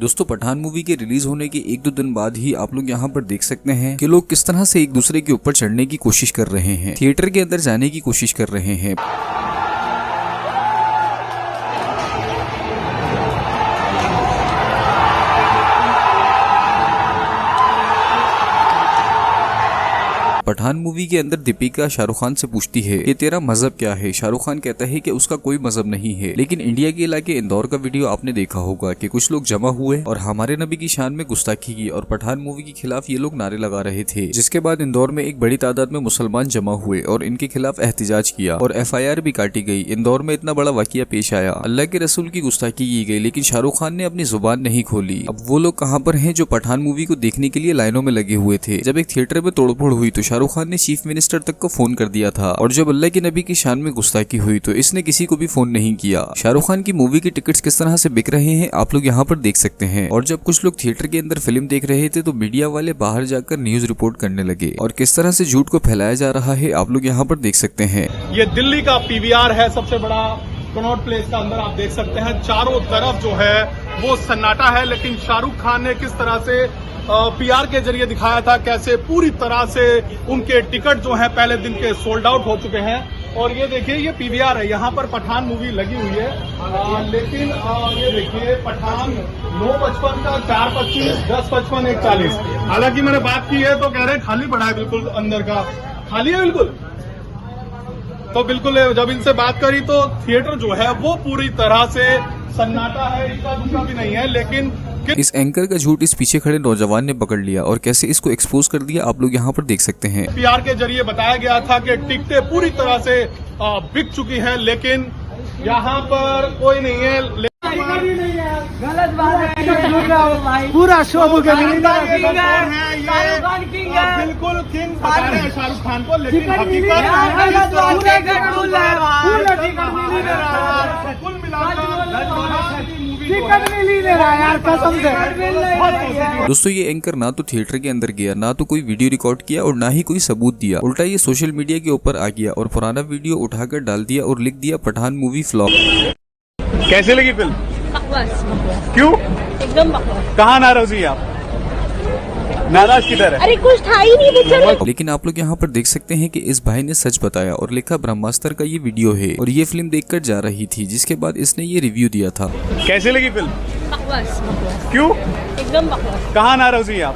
दोस्तों पठान मूवी के रिलीज होने के 1-2 दिन बाद ही आप लोग यहाँ पर देख सकते हैं कि लोग किस तरह से एक दूसरे के ऊपर चढ़ने की कोशिश कर रहे हैं, थिएटर के अंदर जाने की कोशिश कर रहे हैं। पठान मूवी के अंदर दीपिका शाहरुख खान से पूछती है कि तेरा मजहब क्या है। शाहरुख खान कहता है कि उसका कोई मजहब नहीं है। लेकिन इंडिया के इलाके इंदौर का वीडियो आपने देखा होगा कि कुछ लोग जमा हुए और हमारे नबी की शान में गुस्ताखी की और पठान मूवी के खिलाफ ये लोग नारे लगा रहे थे। जिसके बाद इंदौर में एक बड़ी तादाद में मुसलमान जमा हुए और इनके खिलाफ एहतजाज किया और FIR भी काटी गई। इंदौर में इतना बड़ा वाकया पेश आया, अल्लाह के रसूल की गुस्ताखी की गई, लेकिन शाहरुख खान ने अपनी जुबान नहीं खोली। अब वो लोग कहाँ पर हैं जो पठान मूवी को देखने के लिए लाइनों में लगे हुए थे। जब एक थिएटर में तोड़फोड़ हुई तो शाहरुख खान ने चीफ मिनिस्टर तक को फोन कर दिया था और जब अल्लाह के नबी की शान में गुस्ताखी हुई तो इसने किसी को भी फोन नहीं किया। शाहरुख खान की मूवी के टिकट्स किस तरह से बिक रहे हैं आप लोग यहाँ पर देख सकते हैं। और जब कुछ लोग थिएटर के अंदर फिल्म देख रहे थे तो मीडिया वाले बाहर जाकर न्यूज रिपोर्ट करने लगे और किस तरह से झूठ को फैलाया जा रहा है आप लोग यहाँ पर देख सकते हैं। ये दिल्ली का PVR है, सबसे बड़ा कनॉट प्लेस का अंदर आप देख सकते हैं। चारों तरफ जो है वो सन्नाटा है, लेकिन शाहरुख खान ने किस तरह से PR के जरिए दिखाया था कैसे पूरी तरह से उनके टिकट जो है पहले दिन के सोल्ड आउट हो चुके हैं। और ये देखिए ये PVR है, यहाँ पर पठान मूवी लगी हुई है, लेकिन ये देखिए पठान 9:55 का 4:25, 10:55, 1:40। हालांकि मैंने बात की है तो कह रहे हैं खाली पड़ा है, बिल्कुल अंदर का खाली है बिल्कुल। तो बिल्कुल जब इनसे बात करी तो थिएटर जो है वो पूरी तरह से सन्नाटा है, इसका दूसरा भी नहीं है। लेकिन इस एंकर का झूठ इस पीछे खड़े नौजवान ने पकड़ लिया और कैसे इसको एक्सपोज कर दिया आप लोग यहाँ पर देख सकते हैं। PR के जरिए बताया गया था कि टिकटें पूरी तरह से बिक चुकी हैं, लेकिन यहाँ पर कोई नहीं है। गलत बात है, पूरा शो बिल्कुल किंग बता रहे हैं शाहरुख खान को, लेकिन कुल मिलाकर दोस्तों ये एंकर ना तो थिएटर के अंदर गया, ना तो कोई वीडियो रिकॉर्ड किया और ना ही कोई सबूत दिया। उल्टा ये सोशल मीडिया के ऊपर आ गया और पुराना वीडियो उठाकर डाल दिया और लिख दिया पठान मूवी फ्लॉप। कैसे लगी फिल्म? बकवास। क्यों? एकदम बकवास। कहाँ नाराज हुई आप? नाराज किधर है? अरे कुछ था ही नहीं पिक्चर। लेकिन आप लोग यहाँ पर देख सकते हैं कि इस भाई ने सच बताया और लिखा ब्रह्मास्त्र का ये वीडियो है और ये फिल्म देखकर जा रही थी, जिसके बाद इसने ये रिव्यू दिया था। कैसे लगी फिल्म? बकवास। क्यों? एकदम बकवास। कहाँ नाराज हुई आप?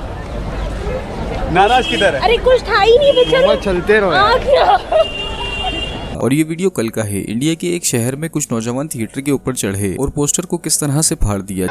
नाराज किधर है? अरे कुछ था ही नहीं पिक्चर। चलते रहो। और ये वीडियो कल का है। इंडिया के एक शहर में कुछ नौजवान थिएटर के ऊपर चढ़े और पोस्टर को किस तरह से फाड़ दिया।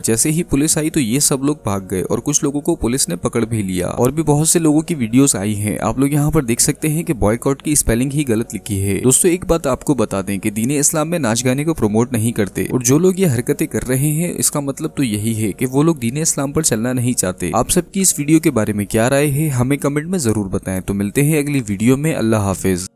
जैसे ही पुलिस आई तो ये सब लोग भाग गए और कुछ लोगों को पुलिस ने पकड़ भी लिया। और भी बहुत से लोगों की वीडियोस आई हैं, आप लोग यहाँ पर देख सकते हैं कि बॉयकॉट की स्पेलिंग ही गलत लिखी है। दोस्तों एक बात आपको बता दें कि दीन इस्लाम में नाच गाने को प्रमोट नहीं करते और जो लोग ये हरकतें कर रहे हैं इसका मतलब तो यही है कि वो लोग दीन इस्लाम पर चलना नहीं चाहते। आप सबकी इस वीडियो के बारे में क्या राय है हमें कमेंट में जरूर बताएं। तो मिलते हैं अगली वीडियो में। अल्लाह हाफिज।